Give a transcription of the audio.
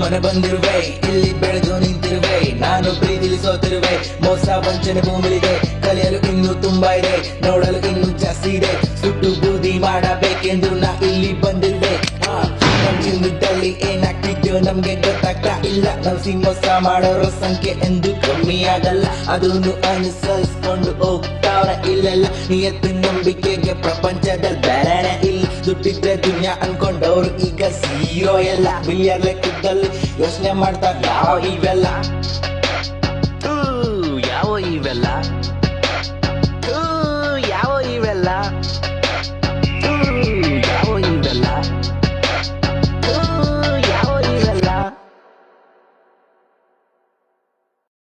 ಸುಮ್ಮನೆ ಬಂದಿರುವೆ, ಇಲ್ಲಿ ಬೆಳೆದು ನಿಂತಿರುವೆ. ನಾನು ಪ್ರೀತಿಲಿ ಸೋತಿರುವೆ, ಮೋಸ ವಂಚನೆ ಭೂಮಿಲಿದೆ. ಕಲಿಯಲು ಇನ್ನೂ ತುಂಬಾ ಇದೆ, ನೋಡಲು ಇನ್ನೂ ಜಾಸ್ತಿ ಇದೆ. ಸುಟ್ಟು ಬೂದಿ ಮಾಡಬೇಕೆಂದು ನಾ ಇಲ್ಲಿ ಬಂದಿರುವೆ. ನಮ್ ಜೀವನದಲ್ಲಿ ಏನಾಗ್ತಿದ್ಯೋ ನಮ್ಗೆ ಗೊತ್ತಾಗ್ತಾ ಇಲ್ಲ. ನಾವು ಮೋಸ ಮಾಡೋರ ಸಂಖ್ಯೆ ಎಂದು ಕಮ್ಮಿ ಆಗಲ್ಲ, ಅದನ್ನು ಅನುಸರಿಸ್ಕೊಂಡು ಹೋಗ್ತಾವ್ರ ಇಲ್ಲೆಲ್ಲ. ನಿಯತ್ತು ನಂಬಿಕೆಗೆ ಪ್ರಪಂಚದಲ್ಲಿ ಬೆಲೆನೇ ಇಲ್ಲ. ದುಡ್ಡಿದ್ರೆ ದುನಿಯಾ ಅನ್ಕೊಂಡವ್ರು ಈಗ ಝೀರೋ ಎಲ್ಲ. ಬಿಲಿಯರ್ ಲೆಕ್ಕದಲ್ಲಿ ಯೋಚನೆ ಮಾಡ್ತಾರೆ ಯಾವ ಇವೆಲ್ಲ.